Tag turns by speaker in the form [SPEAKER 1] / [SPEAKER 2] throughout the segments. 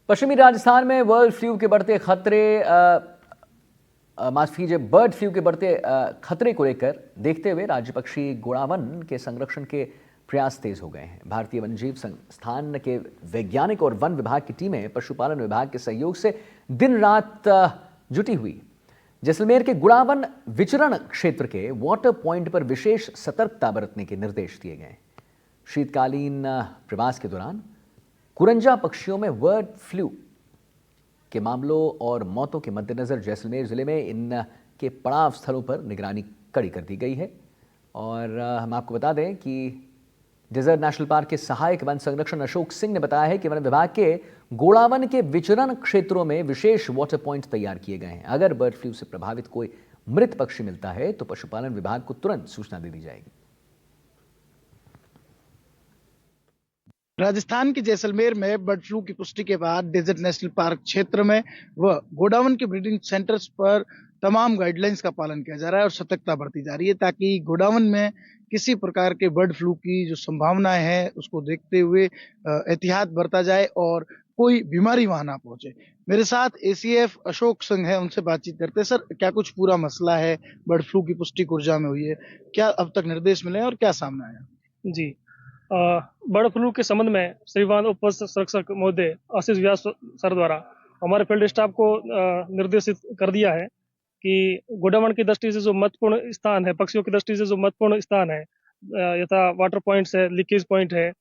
[SPEAKER 1] पश्चिमी राजस्थान में bird flu के बढ़ते खतरे को लेकर देखते हुए राज्य पक्षी गुणावन के संरक्षण के प्रयास तेज हो गए हैं। भारतीय वन्यजीव संस्थान के वैज्ञानिक और वन विभाग की टीमें पशुपालन विभाग के सहयोग से दिन रात जुटी हुई। जैसलमेर के गुणावन विचरण क्षेत्र के वाटर पॉइंट पर विशेष सतर्कता बरतने के निर्देश दिए गए। शीतकालीन प्रवास के दौरान कुरंजा पक्षियों में बर्ड फ्लू के मामलों और मौतों के मद्देनजर जैसलमेर जिले में इनके पड़ाव स्थलों पर निगरानी कड़ी कर दी गई है। और हम आपको बता दें कि डेजर्ट नेशनल पार्क के सहायक वन संरक्षण अशोक सिंह ने बताया है कि वन विभाग के गोड़ावन के विचरण क्षेत्रों में विशेष वाटर पॉइंट तैयार किए गए हैं। अगर बर्ड फ्लू से प्रभावित कोई मृत पक्षी मिलता है तो पशुपालन विभाग को तुरंत सूचना दे दी जाएगी।
[SPEAKER 2] राजस्थान के जैसलमेर में बर्ड फ्लू की पुष्टि के बाद डेजर्ट नेशनल पार्क क्षेत्र में व गोडावन के ब्रीडिंग सेंटर्स पर तमाम गाइडलाइंस का पालन किया जा रहा है और सतर्कता बरती जा रही है ताकि गोडावन में किसी प्रकार के बर्ड फ्लू की जो संभावनाएं हैं उसको देखते हुए एहतियात बरता जाए और कोई बीमारी वहां ना पहुंचे। मेरे साथ एसीएफ अशोक सिंह है, उनसे बातचीत करते हैं। सर, क्या कुछ पूरा मसला है? बर्ड फ्लू की पुष्टि कुरजा में हुई है, क्या अब तक निर्देश मिले और क्या सामने आया?
[SPEAKER 3] जी, बर्ड फ्लू के संबंध में श्रीमान उप संरक्षक महोदय आशीष व्यास सर द्वारा हमारे फील्ड स्टाफ को निर्देशित कर दिया है कि गोडावन की दृष्टि से जो महत्वपूर्ण स्थान है, पक्षियों की दृष्टि से जो महत्वपूर्ण स्थान है, यथा वाटर पॉइंट्स है, लीकेज पॉइंट है,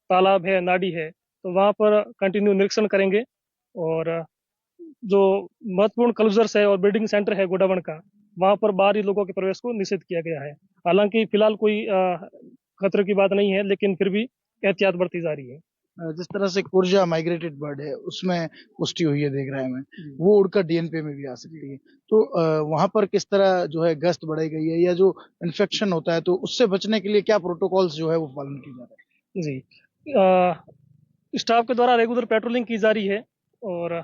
[SPEAKER 3] तालाब है, नाडी है, तो वहाँ पर कंटिन्यू निरीक्षण करेंगे। और जो महत्वपूर्ण क्लोजर्स है और ब्रीडिंग सेंटर है गोडावन का, वहाँ पर बाहरी लोगों के प्रवेश को निषेध किया गया है। हालांकि फिलहाल कोई खतरे की बात नहीं है, लेकिन फिर भी एहतियात बरती जा रही है।
[SPEAKER 2] जिस तरह से कुरजा माइग्रेटेड बर्ड है उसमें पुष्टि हुई है, देख रहे हैं मैं, वो उड़कर डीएनपी में भी आ सकती है, तो वहां पर किस तरह जो है गश्त बढ़ाई गई है या जो इन्फेक्शन होता है तो उससे बचने के लिए क्या प्रोटोकॉल्स जो है वो पालन किए जा रहे हैं?
[SPEAKER 3] जी, स्टाफ के द्वारा रेगुलर पेट्रोलिंग की जा रही है और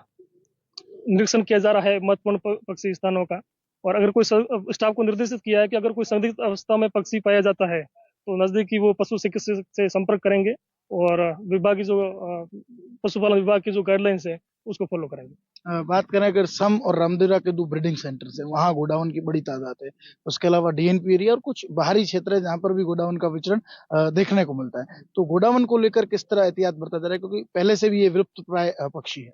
[SPEAKER 3] निरीक्षण किया जा रहा है महत्वपूर्ण पक्षी स्थानों का। और अगर कोई स्टाफ को निर्देशित किया है कि अगर कोई संदिग्ध अवस्था में पक्षी पाया जाता है तो नजदीकी वो पशु चिकित्सक से संपर्क करेंगे और विभाग की जो पशुपालन विभाग की जो गाइडलाइंस है उसको फॉलो करेंगे।
[SPEAKER 2] बात करें अगर सम और रामदेवरा के दो ब्रीडिंग सेंटर्स है, वहाँ गोडाउन की बड़ी तादाद है, उसके अलावा डीएनपी एरिया और कुछ बाहरी क्षेत्र है जहाँ पर भी गोडाउन का विचरण देखने को मिलता है, तो गोडाउन को लेकर किस तरह एहतियात बरता जा रहा है, क्योंकि पहले से भी ये विलुप्त प्राय पक्षी है?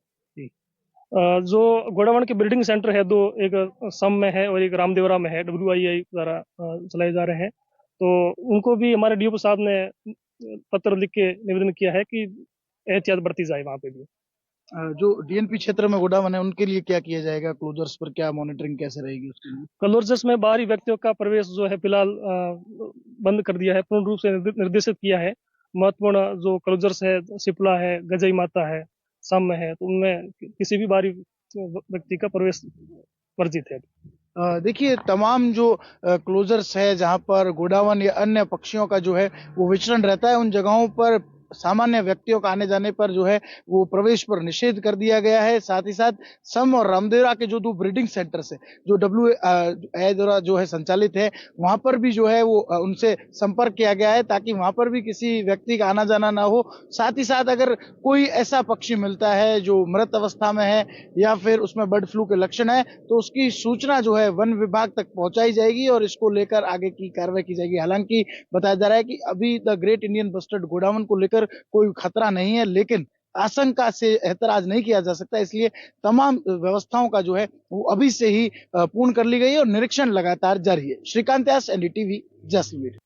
[SPEAKER 3] जो गोडावन के ब्रीडिंग सेंटर है, दो, एक सम में है और एक रामदेवरा में है, WII द्वारा चलाए जा रहे हैं, तो उनको भी हमारे डीओ साहब ने पत्र लिख के निवेदन किया है कि एहतियात बरती जाए वहां पे भी।
[SPEAKER 2] जो डीएनपी क्षेत्र में गोडावन है उनके लिए क्या किया जाएगा? क्लोजर्स पर क्या मॉनिटरिंग कैसे रहेगी उसके लिए?
[SPEAKER 3] क्लोजर्स में बाहरी व्यक्तियों का प्रवेश जो है फिलहाल बंद कर दिया है, पूर्ण रूप से निर्देशित किया है। महत्वपूर्ण जो क्लोजर्स है, सिपला है, गजई माता है, सम है, तो उनमें किसी भी बाहरी व्यक्ति का प्रवेश वर्जित है।
[SPEAKER 2] देखिए, तमाम जो क्लोजर्स है जहां पर गोडावन या अन्य पक्षियों का जो है वो विचरण रहता है, उन जगहों पर सामान्य व्यक्तियों का आने जाने पर जो है वो प्रवेश पर निषेध कर दिया गया है। साथ ही साथ सम और रामदेवरा के जो दो ब्रीडिंग सेंटर्स है जो WII द्वारा जो है संचालित है, वहां पर भी जो है वो उनसे संपर्क किया गया है ताकि वहां पर भी किसी व्यक्ति का आना जाना ना हो। साथ ही साथ अगर कोई ऐसा पक्षी मिलता है जो मृत अवस्था में है या फिर उसमें बर्ड फ्लू के लक्षण है तो उसकी सूचना जो है वन विभाग तक पहुंचाई जाएगी और इसको लेकर आगे की कार्रवाई की जाएगी। हालांकि बताया जा रहा है कि अभी the great Indian bustard godown को लेकर कोई खतरा नहीं है, लेकिन आशंका से एतराज नहीं किया जा सकता, इसलिए तमाम व्यवस्थाओं का जो है वो अभी से ही पूर्ण कर ली गई है और निरीक्षण लगातार जारी है। श्रीकांत व्यास, NDTV, जैसलमेर।